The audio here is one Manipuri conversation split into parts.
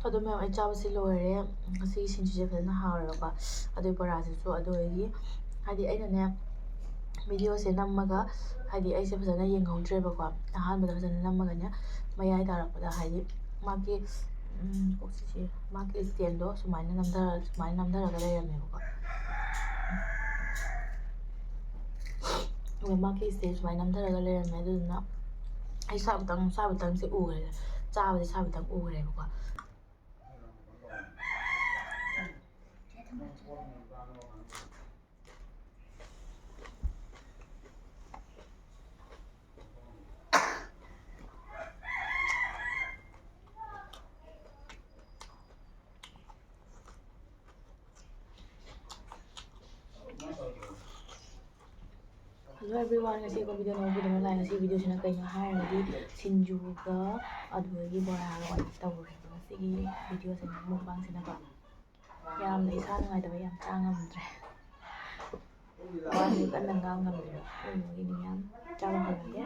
ꯑꯗꯨ ꯃꯌꯥꯝ ꯑꯩ ꯆꯥꯕꯁꯤ ꯂꯣꯏꯔꯦ. ꯉꯁꯤꯒꯤ ꯁꯤꯡꯖꯨꯁꯦ ꯐꯖꯅ ꯍꯥꯎꯔꯦꯕꯀꯣ. ꯑꯗꯨꯏ ꯕꯣꯔꯥꯁꯤꯁꯨ ꯑꯗꯨꯗꯒꯤ ꯍꯥꯏꯗꯤ ꯑꯩꯅꯅꯦ ꯚꯤꯗꯤꯑꯣꯁꯦ ꯅꯝꯃꯒ ꯍꯥꯏꯗꯤ ꯑꯩꯁꯦ ꯐꯖꯅ ꯌꯦꯡꯍꯧꯗ꯭ꯔꯦꯕꯀꯣ. ꯑꯍꯥꯟꯕꯗ ꯐꯖꯅ ꯅꯝꯃꯒꯅꯦ ꯃꯌꯥꯏ ꯇꯥꯔꯛꯄꯗ ꯍꯥꯏꯗꯤ ꯃꯥꯒꯤ ꯃꯥꯒꯤ ꯏꯁꯇꯦꯟꯗꯣ ꯁꯨꯃꯥꯏꯅ ꯅꯝꯊꯔꯒ ꯂꯩꯔꯝꯃꯦꯕꯀꯣ. ꯃꯥꯒꯤ ꯏꯁꯇꯦꯟ ꯁꯨꯃꯥꯏꯅ ꯅꯝꯊꯔꯒ ꯂꯩꯔꯝꯃꯦ. ꯑꯗꯨꯗꯨꯅ ꯑꯩ ꯁꯥꯕꯇꯪꯁꯦ ꯎꯈ꯭ꯔꯦ. ꯆꯥꯕꯗꯤ ꯁꯥꯕꯇꯪ ꯎꯈ꯭ꯔꯦꯕꯀꯣ. ꯍꯜꯂꯣ ꯑꯦꯚ꯭ꯔꯤꯋꯥꯟ, ꯉꯁꯤ ꯑꯩꯈꯣꯏ ꯚꯤꯗꯤꯑꯣ ꯅꯧꯕꯗꯨꯅ ꯂꯥꯛꯑꯦ. ꯉꯁꯤ ꯚꯤꯗꯤꯑꯣꯁꯤꯅ ꯀꯩꯅꯣ ꯍꯥꯏꯔꯒꯗꯤ ꯁꯤꯡꯖꯨꯒ ꯑꯗꯨꯗꯒꯤ ꯕꯣꯔꯥꯒ ꯑꯣꯏꯅ ꯇꯧꯔꯦꯕ ꯉꯁꯤꯒꯤ ꯚꯤꯗꯤꯑꯣꯁꯤꯅ ꯃꯨꯛꯕꯥꯡꯁꯤꯅꯀꯣ. ꯌꯥꯝꯅ ꯏꯁꯥ ꯅꯨꯡꯉꯥꯏꯇꯕ, ꯌꯥꯝ ꯆꯥ ꯉꯝꯗ꯭ꯔꯦ. ꯋꯥꯁꯦ ꯀꯟꯅ ꯉꯥꯡ ꯉꯝꯗ꯭ꯔꯦ. ꯑꯗꯨꯗꯒꯤꯅꯤ ꯌꯥꯝ ꯆꯥꯕ ꯍꯧꯔꯒꯦ.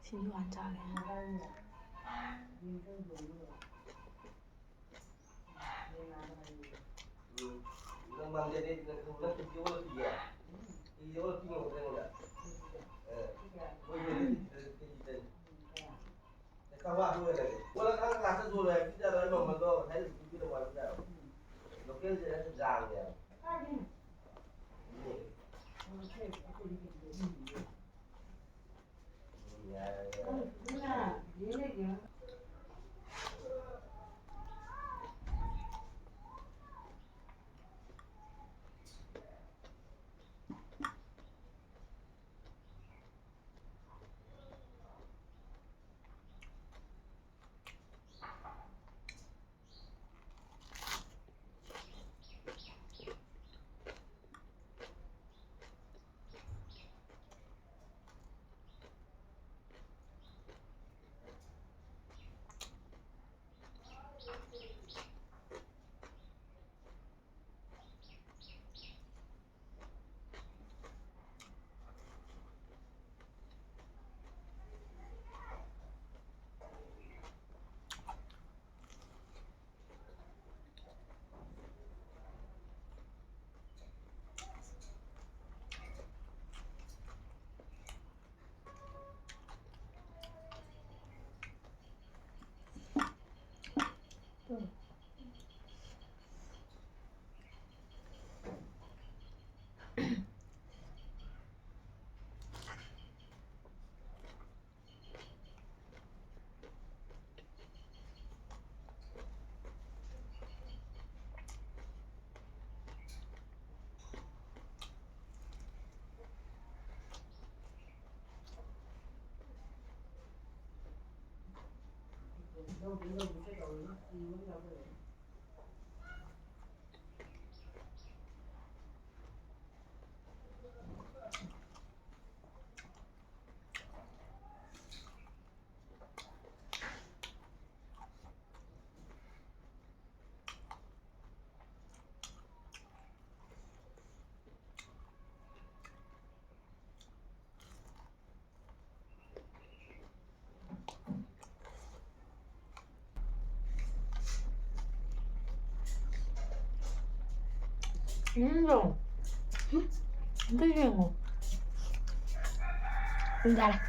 ꯁꯤꯡꯖꯨ ꯍꯥꯟꯅ ꯆꯥꯒꯦ. 좀 흔들리는 잘해.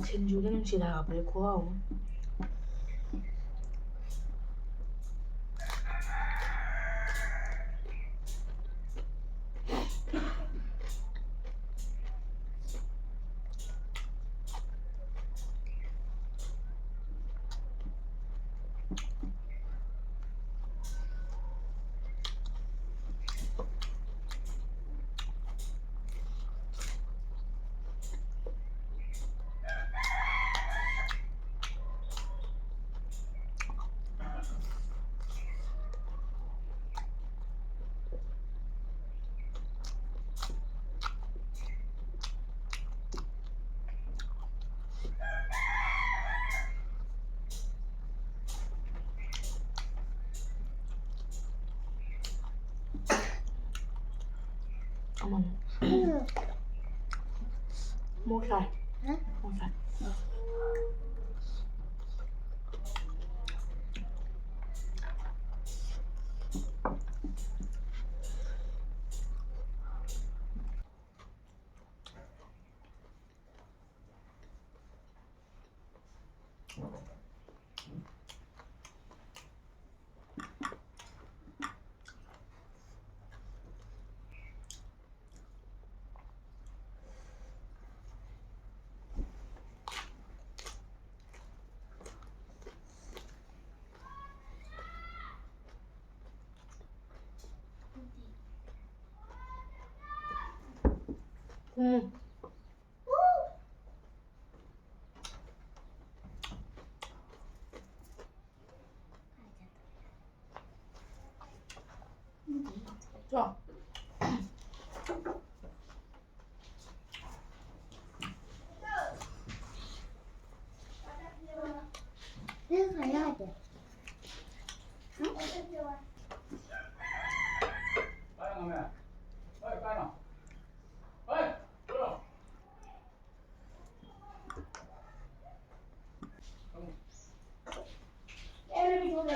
진주가 눈치다 그랬고. มันมูใส่มูใส่좋아. 내가 가야 돼. 응? 빨리 가면 빨리 나 빨리 들어 애를 보내.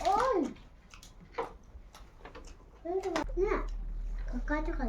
어이. 여기서 봐. 응. 그거 가져가.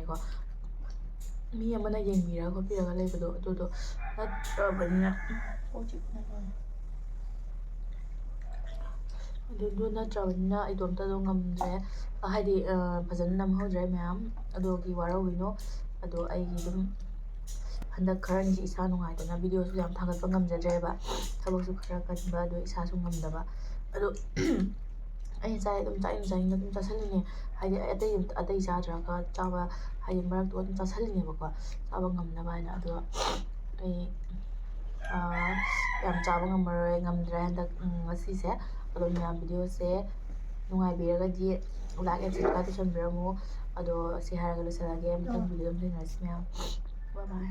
ꯍꯥꯏꯇꯥꯔꯦꯀꯣ ꯃꯤ ꯑꯃꯅ ꯌꯦꯡꯕꯤꯔꯒ ꯈꯣꯠꯄꯤꯔꯒ ꯂꯩꯕꯗꯣ ꯑꯗꯨꯗꯣ ꯅꯠꯇ꯭ꯔꯕꯅꯤꯅ ꯑꯗꯨꯗꯣ ꯅꯠꯇ꯭ꯔꯕꯅꯤꯅ ꯏꯇꯣꯝꯇꯗꯣ ꯉꯝꯗ꯭ꯔꯦ ꯍꯥꯏꯗꯤ ꯐꯖꯅ ꯅꯝꯍꯧꯗ꯭ꯔꯦ ꯃꯌꯥꯝ ꯑꯗꯨꯒꯤ ꯋꯥꯔꯧꯕꯤꯅꯣ ꯑꯗꯣ ꯑꯩꯒꯤ ꯑꯗꯨꯝ ꯍꯟꯗꯛ ꯈꯔꯅꯤꯁꯤ ꯏꯁꯥ ꯅꯨꯡꯉꯥꯏꯇꯅ ꯚꯤꯗꯤꯑꯣꯁꯨ ꯌꯥꯝ ꯊꯥꯒꯠꯄ ꯉꯝꯖꯗ꯭ꯔꯦꯕ ꯊꯕꯛꯁꯨ ꯈꯔ ꯀꯟꯕ ꯑꯗꯣ ꯏꯁꯥꯁꯨ ꯉꯝꯗꯕ ꯑꯗꯣ ꯑꯩꯅ ꯆꯥꯏ ꯑꯗꯨꯝ ꯆꯥꯅꯤꯡ ꯑꯗꯨꯝ ꯆꯥꯁꯤꯜꯂꯤꯅꯦ ꯍꯥꯏꯗꯤ ꯑꯇꯩ ꯆꯥꯗ꯭ꯔꯒ ꯆꯥꯕ ꯍꯥꯏꯗꯤ ꯃꯔꯛꯇꯣ ꯑꯗꯨꯝ ꯆꯥꯁꯤꯜꯂꯤꯅꯦꯕꯀꯣ ꯆꯥꯕ ꯉꯝꯅꯕ ꯍꯥꯏꯅ ꯑꯗꯣ ꯑꯩ ꯌꯥꯝ ꯆꯥꯕ ꯉꯝꯗ꯭ꯔꯦ ꯍꯟꯗꯛ ꯉꯁꯤꯁꯦ ꯑꯗꯣ ꯃꯌꯥꯝ ꯚꯤꯗꯤꯑꯣꯁꯦ ꯅꯨꯡꯉꯥꯏꯕꯤꯔꯒꯗꯤ ꯂꯥꯏꯛ ꯑꯦꯟ ꯁꯕꯁꯀ꯭ꯔꯥꯏꯕ ꯇꯧꯁꯟꯕꯤꯔꯝꯃꯨ ꯑꯗꯣ ꯁꯤ ꯍꯥꯏꯔꯒ ꯂꯣꯏꯁꯤꯜꯂꯒꯦ ꯃꯊꯪ ꯚꯤꯗꯤꯑꯣ ꯑꯗꯨꯝ ꯊꯦꯡꯅꯔꯁꯤ ꯃꯌꯥꯝ ꯕꯥꯏ ꯕꯥꯏ